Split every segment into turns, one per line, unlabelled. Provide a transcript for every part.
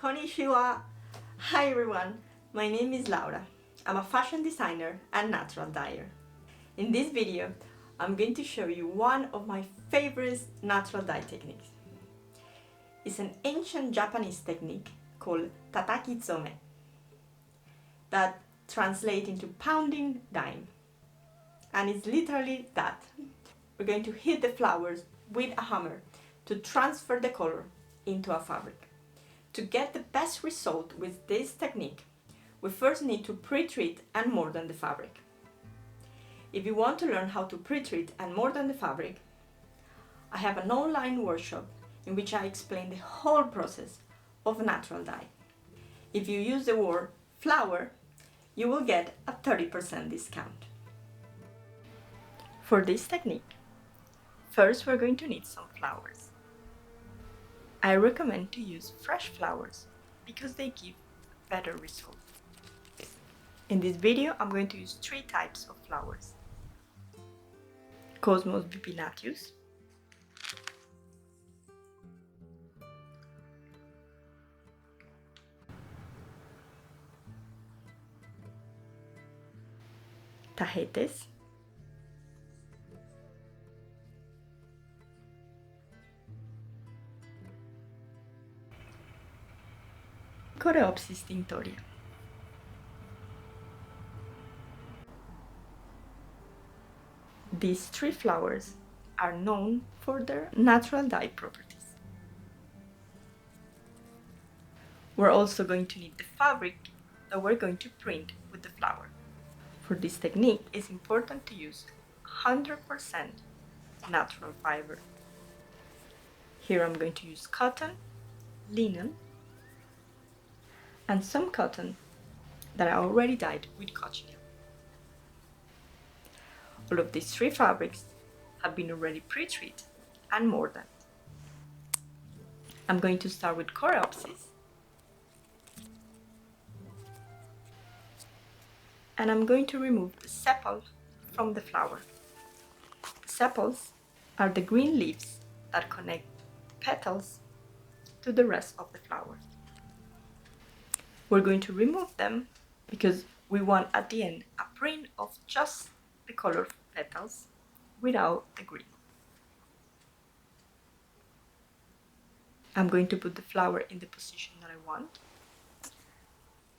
Konnichiwa! Hi everyone, my name is Laura. I'm a fashion designer and natural dyer. In this video, I'm going to show you one of my favorite natural dye techniques. It's an ancient Japanese technique called Tataki Zome that translates into pounding dyeing. And it's literally that. We're going to hit the flowers with a hammer to transfer the color into a fabric. To get the best result with this technique, we first need to pre-treat and mordant the fabric. If you want to learn how to pre-treat and mordant the fabric, I have an online workshop in which I explain the whole process of natural dye. If you use the word flower, you will get a 30% discount. For this technique, first we're going to need some flowers. I recommend to use fresh flowers because they give better results. In this video, I'm going to use 3 types of flowers. Cosmos bipinnatus, tagetes, Coreopsis tinctoria. These 3 flowers are known for their natural dye properties. We're also going to need the fabric that we're going to print with the flower. For this technique, it's important to use 100% natural fiber. Here I'm going to use cotton, linen, and some cotton that I already dyed with cochineal. All of these 3 fabrics have been already pre-treated and mordant. I'm going to start with Coreopsis, and I'm going to remove the sepal from the flower. The sepals are the green leaves that connect petals to the rest of the flower. We're going to remove them because we want at the end a print of just the colorful petals without the green. I'm going to put the flower in the position that I want,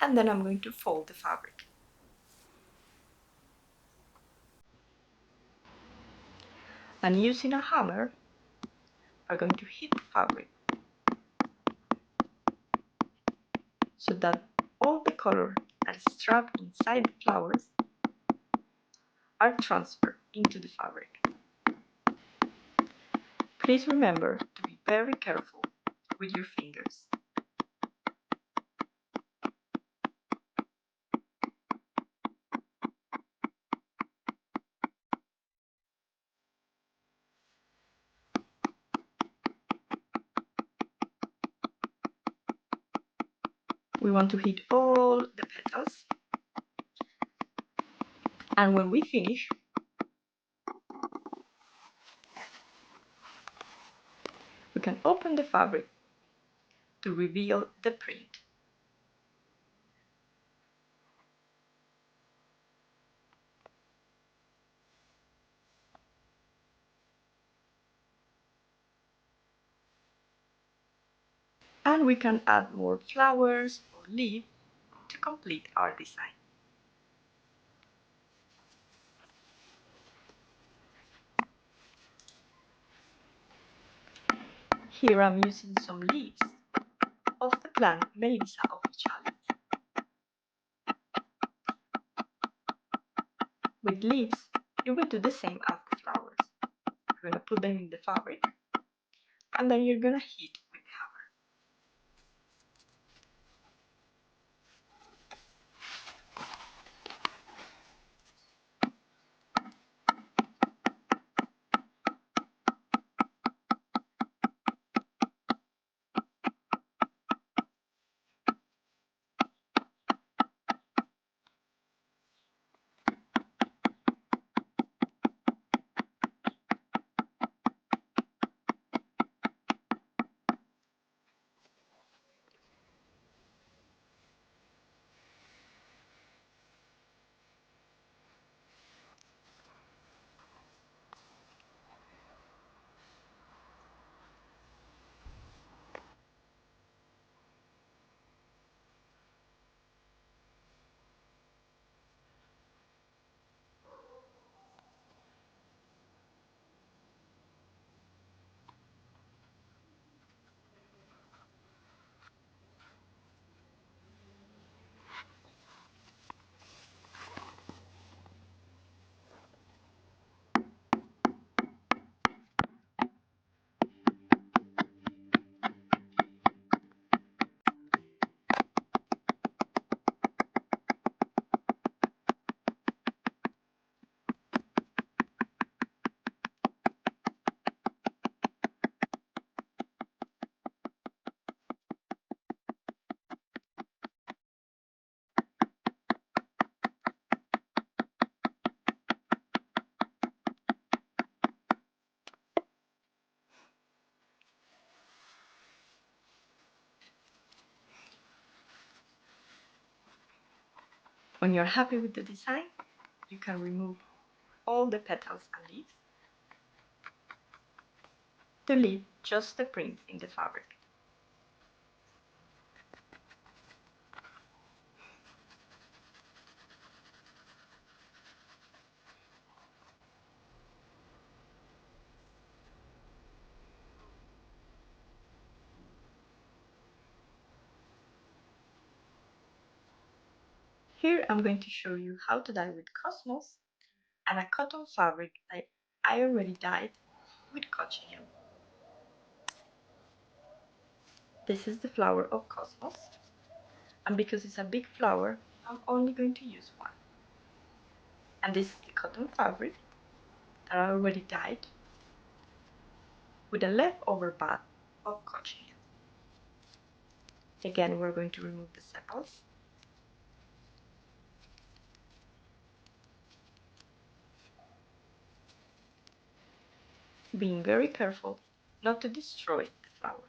and then I'm going to fold the fabric. And using a hammer, I'm going to hit the fabric so that all the color that is trapped inside the flowers are transferred into the fabric. Please remember to be very careful with your fingers. We want to hit all the petals, and when we finish, we can open the fabric to reveal the print. And we can add more flowers or leaves to complete our design. Here I'm using some leaves of the plant Melissa officialis. With leaves, you will do the same as the flowers. You're going to put them in the fabric, and then you're going to heat with the hammer. When you're happy with the design, you can remove all the petals and leaves to leave just the print in the fabric. Here I'm going to show you how to dye with Cosmos and a cotton fabric that I already dyed with cochineal. This is the flower of Cosmos, and because it's a big flower, I'm only going to use one. And this is the cotton fabric that I already dyed with a leftover bath of cochineal. Again, we're going to remove the sepals. Being very careful not to destroy the flower.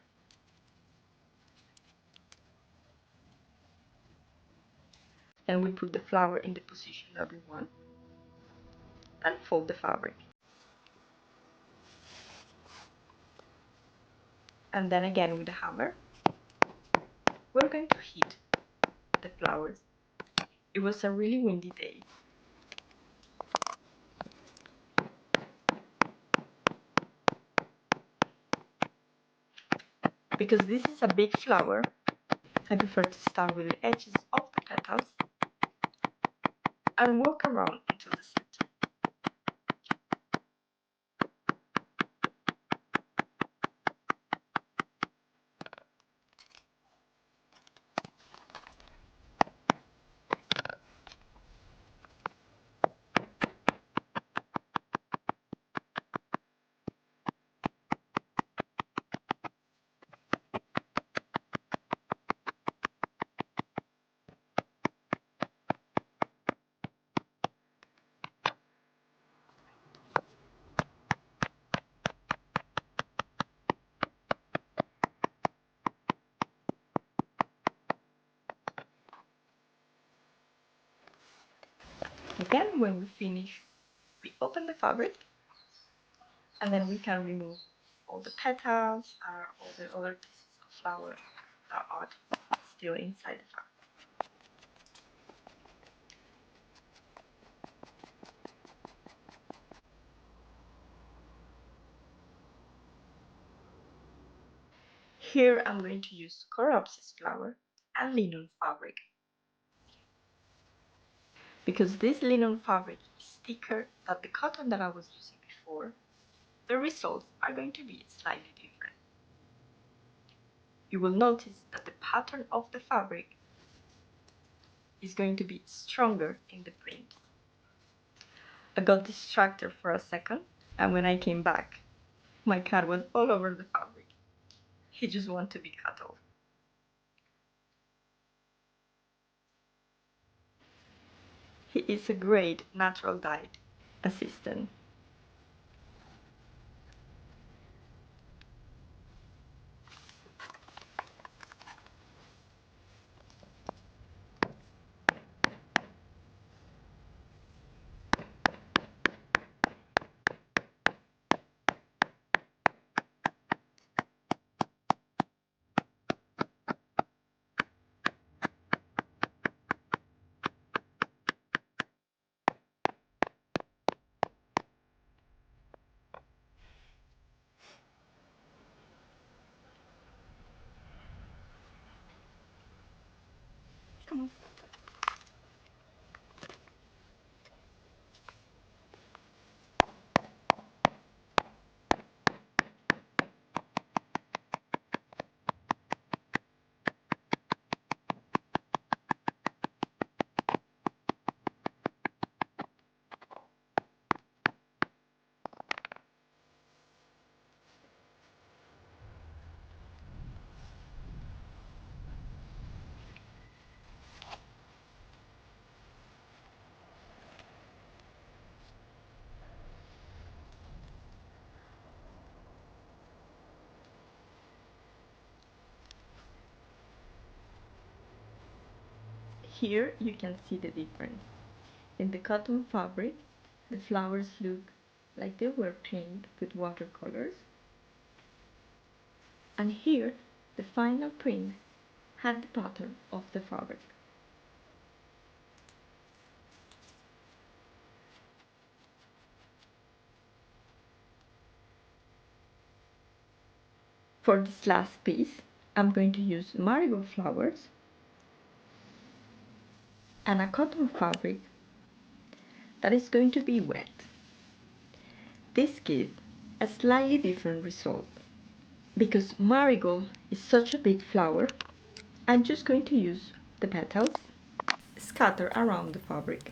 And we put the flower in the position that we want and fold the fabric. And then again with the hammer, we're going to hit the flowers. It was a really windy day. Because this is a big flower, I prefer to start with the edges of the petals and walk around into the center. Again, when we finish, we open the fabric and then we can remove all the petals or all the other pieces of flower that are still inside the fabric. Here I'm going to use Coreopsis flower and linen fabric. Because this linen fabric is thicker than the cotton that I was using before, the results are going to be slightly different. You will notice that the pattern of the fabric is going to be stronger in the print. I got distracted for a second, and when I came back, my cat went all over the fabric. He just wanted to be cut off. He is a great natural dye assistant. Come on. Here you can see the difference. In the cotton fabric, the flowers look like they were painted with watercolors. And here, the final print had the pattern of the fabric. For this last piece, I'm going to use marigold flowers and a cotton fabric that is going to be wet. This gives a slightly different result. Because marigold is such a big flower, I'm just going to use the petals scattered around the fabric.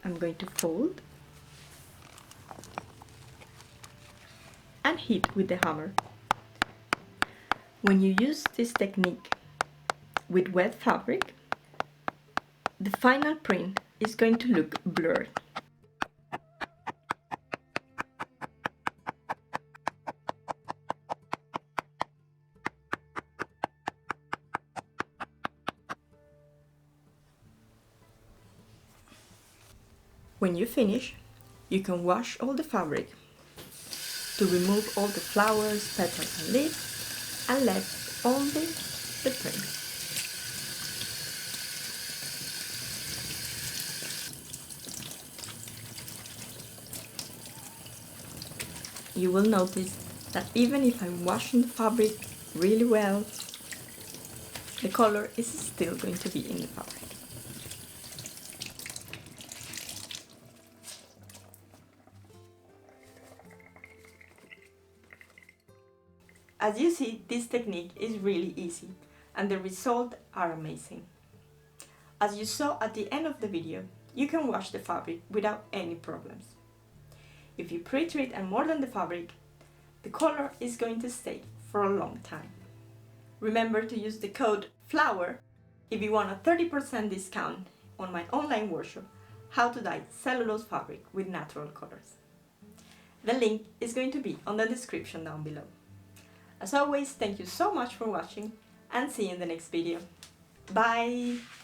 I'm going to fold and hit with the hammer. When you use this technique with wet fabric, the final print is going to look blurred. When you finish, you can wash all the fabric to remove all the flowers, petals and leaves and let only the print. You will notice that even if I'm washing the fabric really well, the color is still going to be in the fabric. As you see, this technique is really easy and the results are amazing. As you saw at the end of the video, you can wash the fabric without any problems. If you pre-treat and mordant the fabric, the color is going to stay for a long time. Remember to use the code FLOWER if you want a 30% discount on my online workshop, How to Dye Cellulose Fabric with Natural Colors. The link is going to be on the description down below. As always, thank you so much for watching and see you in the next video. Bye!